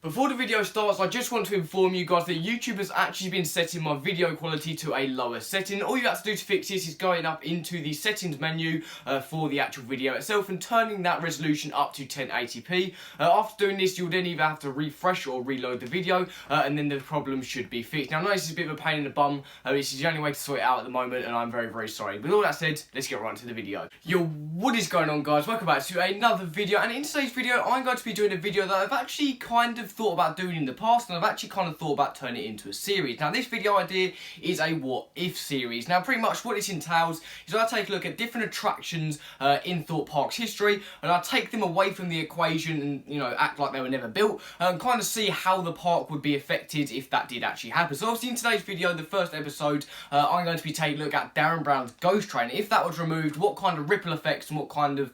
Before the video starts, I just want to inform you guys that YouTube has actually been setting my video quality to a lower setting. All you have to do to fix this is going up into the settings menu for the actual video itself and turning that resolution up to 1080p. After doing this, you'll then either have to refresh or reload the video and then the problem should be fixed. Now I know this is a bit of a pain in the bum, this is the only way to sort it out at the moment and I'm very sorry. With all that said, let's get right into the video. Yo, what is going on guys? Welcome back to another video, and in today's video I'm going to be doing a video that I've actually kind of thought about doing in the past, and I've actually kind of thought about turning it into a series. Now this video idea is a what if series. Now pretty much what this entails is I take a look at different attractions in Thorpe Park's history, and I take them away from the equation and, you know, act like they were never built and kind of see how the park would be affected if that did actually happen. So obviously in today's video, the first episode, I'm going to be taking a look at Darren Brown's ghost train. If that was removed, what kind of ripple effects and what kind of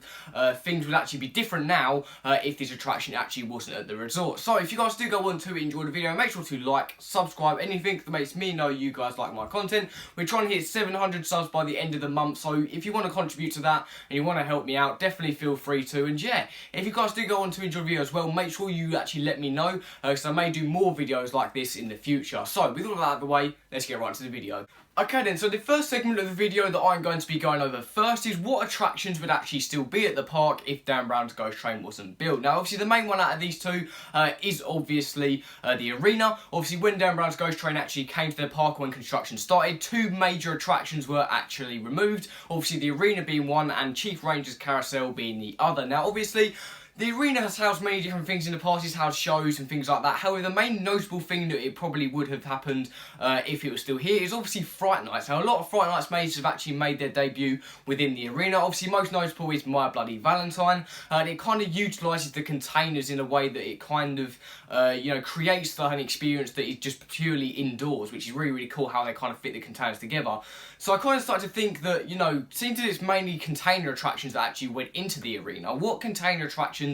things would actually be different now if this attraction actually wasn't at the resort. So if you guys do go on to enjoy the video, make sure to like, subscribe, anything that makes me know you guys like my content. We're trying to hit 700 subs by the end of the month, so if you want to contribute to that and you want to help me out, definitely feel free to. And yeah, if you guys do go on to enjoy the video as well, make sure you actually let me know, because I may do more videos like this in the future. So with all of that out of the way, let's get right to the video. Okay then, so the first segment of the video that I'm going to be going over first is what attractions would actually still be at the park if Dan Brown's ghost train wasn't built. Now obviously the main one out of these two is obviously the arena. Obviously when Dan Brown's ghost train actually came to the park when construction started, two major attractions were actually removed. Obviously the arena being one and Chief Ranger's Carousel being the other. Now obviously the arena has housed many different things in the past, it's housed shows and things like that. However, the main notable thing that it probably would have happened if it was still here is obviously Fright Nights. Now, a lot of Fright Nights mazes have actually made their debut within the arena. Obviously, most notable is My Bloody Valentine, and it kind of utilises the containers in a way that it kind of, you know, creates an experience that is just purely indoors, which is really cool how they kind of fit the containers together. So I kind of started to think that, you know, since it's mainly container attractions that actually went into the arena, what container attractions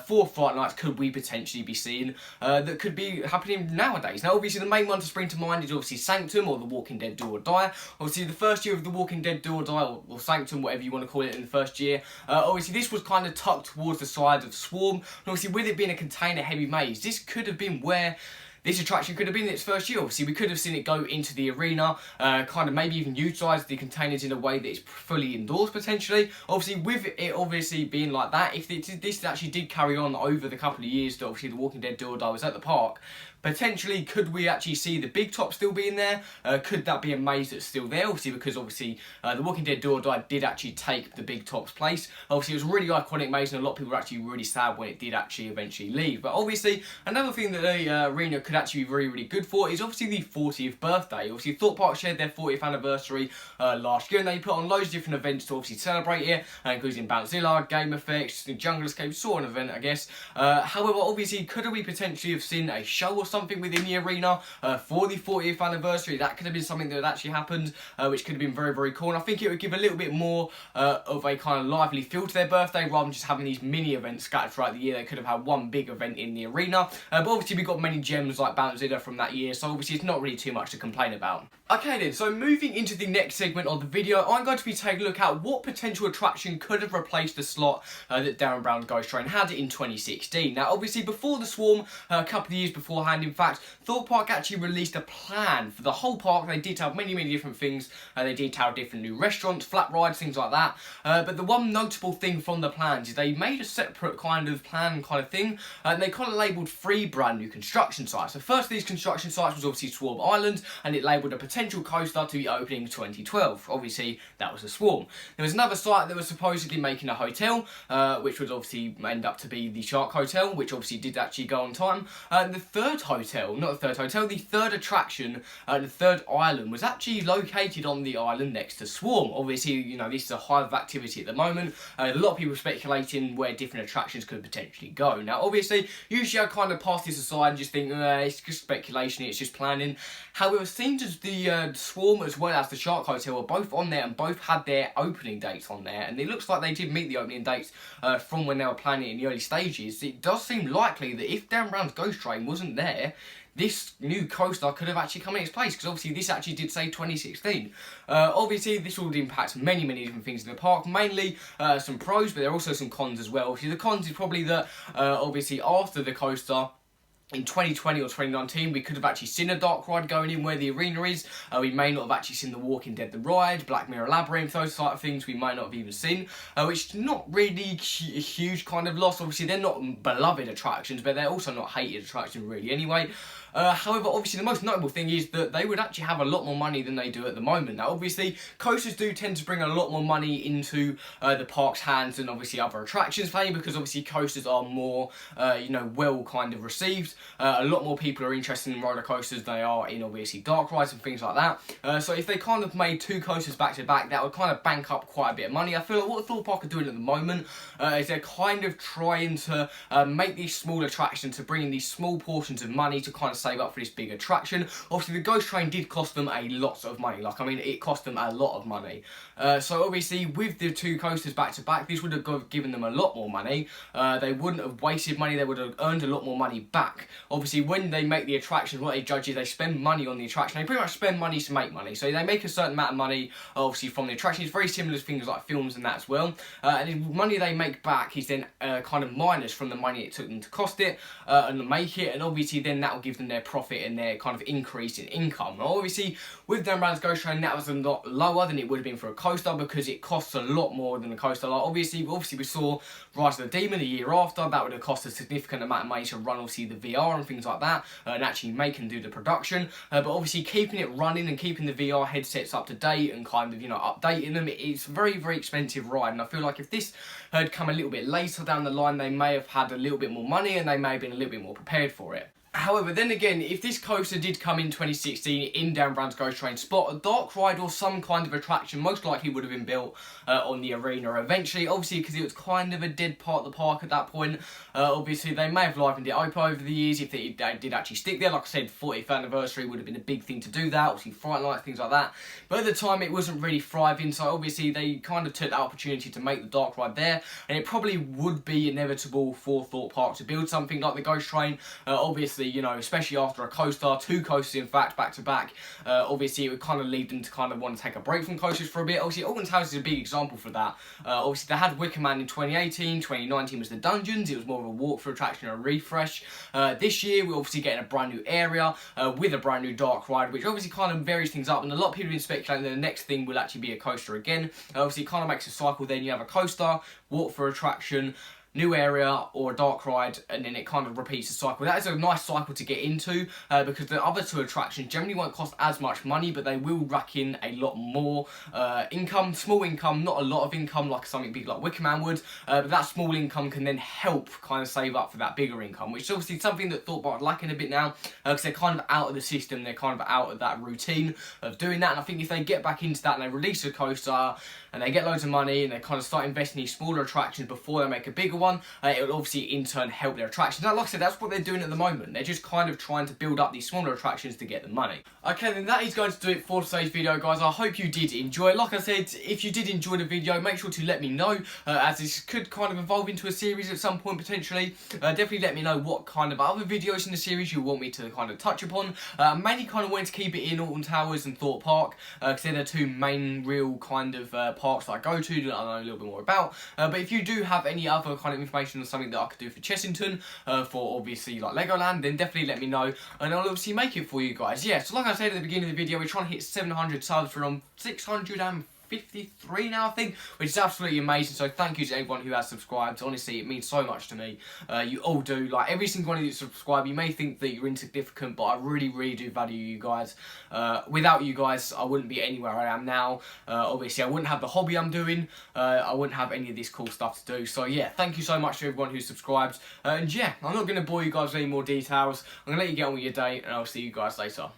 for Fright Nights could we potentially be seeing that could be happening nowadays? Now obviously the main one to spring to mind is obviously Sanctum, or The Walking Dead Do or Die. Obviously the first year of The Walking Dead Do or Die, or Sanctum, whatever you want to call it, in the first year, obviously this was kind of tucked towards the side of Swarm, and obviously with it being a container heavy maze, this could have been where this attraction could have been in its first year. Obviously, we could have seen it go into the arena, kind of maybe even utilise the containers in a way that it's fully indoors potentially. Obviously, with it obviously being like that, if this actually did carry on over the couple of years that obviously The Walking Dead Do or Die was at the park, potentially, could we actually see the big top still being there? Could that be a maze that's still there? Obviously, because obviously The Walking Dead Do or Die did actually take the big top's place. Obviously, it was a really iconic maze, and a lot of people were actually really sad when it did actually eventually leave. But obviously, another thing that the arena could actually be really good for is obviously the 40th birthday. Obviously, Thorpe Park shared their 40th anniversary last year, and they put on loads of different events to obviously celebrate it, including Bouncezilla, Game Effects, the Jungle Escape, sort of event, I guess. However, obviously, could we potentially have seen a show or something within the arena for the 40th anniversary? That could have been something that had actually happened, which could have been very cool, and I think it would give a little bit more of a kind of lively feel to their birthday rather than just having these mini events scattered throughout the year. They could have had one big event in the arena, but obviously we got many gems like Bouncezilla from that year, so obviously it's not really too much to complain about. Okay then, so moving into the next segment of the video, I'm going to be taking a look at what potential attraction could have replaced the slot that Darren Brown's ghost train had in 2016. Now obviously before the Swarm, a couple of years beforehand in fact, Thorpe Park actually released a plan for the whole park. They detailed many different things. They detailed different new restaurants, flat rides, things like that. But the one notable thing from the plans is they made a separate kind of plan kind of thing, and they kind of labelled 3 brand new construction sites. So first of these construction sites was obviously Swarm Island, and it labelled a potential coaster to be opening in 2012. Obviously that was a Swarm. There was another site that was supposedly making a hotel, which would obviously end up to be the Shark Hotel, which obviously did actually go on time. The third hotel, not the third hotel, the third attraction, the third island was actually located on the island next to Swarm. Obviously, you know, this is a hive of activity at the moment. A lot of people speculating where different attractions could potentially go. Now, obviously, usually I kind of pass this aside and just think, it's just speculation, it's just planning. However, it seems as the Swarm as well as the Shark Hotel were both on there and both had their opening dates on there, and it looks like they did meet the opening dates from when they were planning in the early stages. It does seem likely that if Dan Brown's ghost train wasn't there, this new coaster could have actually come in its place, because obviously this actually did say 2016. Obviously this will impact many different things in the park, mainly some pros, but there are also some cons as well. Obviously the cons is probably that obviously after the coaster in 2020 or 2019, we could have actually seen a dark ride going in where the arena is. We may not have actually seen The Walking Dead the ride, Black Mirror Labyrinth, those type of things we might not have even seen, which is not really a huge kind of loss. Obviously, they're not beloved attractions, but they're also not hated attractions really anyway. However, obviously the most notable thing is that they would actually have a lot more money than they do at the moment. Now, obviously, coasters do tend to bring a lot more money into the park's hands than obviously other attractions play, because obviously coasters are more, well kind of received. A lot more people are interested in roller coasters than they are in obviously dark rides and things like that. So if they kind of made 2 coasters back to back, that would kind of bank up quite a bit of money. I feel like what Thorpe Park are doing at the moment is they're kind of trying to make these small attractions, to bring in these small portions of money to kind of save up for this big attraction. Obviously, the Ghost Train did cost them a lot of money. Like, I mean, it cost them a lot of money. So obviously, with the 2 coasters back to back, this would have given them a lot more money. They wouldn't have wasted money. They would have earned a lot more money back. Obviously, when they make the attraction, what they judge is they spend money on the attraction. They pretty much spend money to make money. So they make a certain amount of money, obviously, from the attraction. It's very similar to things like films and that as well. And the money they make back is then kind of minus from the money it took them to cost it and make it. And obviously, then that will give them their profit and their kind of increase in income. Now, obviously, with Dan Brown's Ghost Train, that was a lot lower than it would have been for a coaster, because it costs a lot more than a coaster. Like, obviously we saw Rise of the Demon a year after. That would have cost a significant amount of money to run, obviously, the VR and things like that, and actually make and do the production. But obviously, keeping it running and keeping the VR headsets up to date and kind of, updating them, it's a very, very expensive ride. And I feel like if this had come a little bit later down the line, they may have had a little bit more money and they may have been a little bit more prepared for it. However, then again, if this coaster did come in 2016 in Dan Brown's Ghost Train spot, a dark ride or some kind of attraction most likely would have been built on the arena eventually, obviously, because it was kind of a dead part of the park at that point. Obviously, they may have livened it up over the years if they did actually stick there. Like I said, 40th anniversary would have been a big thing to do that, obviously fright lights, things like that. But at the time, it wasn't really thriving, so obviously they kind of took that opportunity to make the dark ride there, and it probably would be inevitable for Thorpe Park to build something like the Ghost Train. Obviously, especially after a coaster, 2 coasters in fact, back to back, obviously it would kind of lead them to kind of want to take a break from coasters for a bit. Obviously, Alton Towers is a big example for that. Obviously, they had Wicker Man in 2018, 2019 was the Dungeons, it was more of a walkthrough attraction and a refresh. This year, we're obviously getting a brand new area with a brand new dark ride, which obviously kind of varies things up, and a lot of people have been speculating that the next thing will actually be a coaster again. Obviously, it kind of makes a cycle then. You have a coaster, walkthrough attraction, new area or a dark ride, and then it kind of repeats the cycle. That is a nice cycle to get into because the other 2 attractions generally won't cost as much money, but they will rack in a lot more income, small income, not a lot of income like something big like Wicker Man would, but that small income can then help kind of save up for that bigger income, which is obviously something that Thorpe are lacking a bit now because they're kind of out of the system, they're kind of out of that routine of doing that. And I think if they get back into that and they release a coaster and they get loads of money and they kind of start investing in these smaller attractions before they make a bigger one, it will obviously in turn help their attractions. Now, like I said, that's what they're doing at the moment. They're just kind of trying to build up these smaller attractions to get the money. Okay, then that is going to do it for today's video, guys. I hope you did enjoy it. Like I said, if you did enjoy the video, make sure to let me know, as this could kind of evolve into a series at some point potentially. Definitely let me know what kind of other videos in the series you want me to kind of touch upon. Mainly kind of wanted to keep it in Alton Towers and Thorpe Park, because they're the 2 main real kind of parks that I go to that I know a little bit more about. But if you do have any other kind of information on something that I could do for Chessington, for obviously like Legoland, then definitely let me know and I'll obviously make it for you guys. Yeah, so like I said at the beginning of the video, we're trying to hit 700 subs. We're on 653 now, I think, which is absolutely amazing. So thank you to everyone who has subscribed. Honestly, it means so much to me. You all do. Like, every single one of you that subscribe, you may think that you're insignificant, but I really, really do value you guys. Without you guys, I wouldn't be anywhere I am now. Obviously, I wouldn't have the hobby I'm doing. I wouldn't have any of this cool stuff to do. So yeah, thank you so much to everyone who subscribes. And yeah, I'm not going to bore you guys with any more details. I'm going to let you get on with your day, and I'll see you guys later.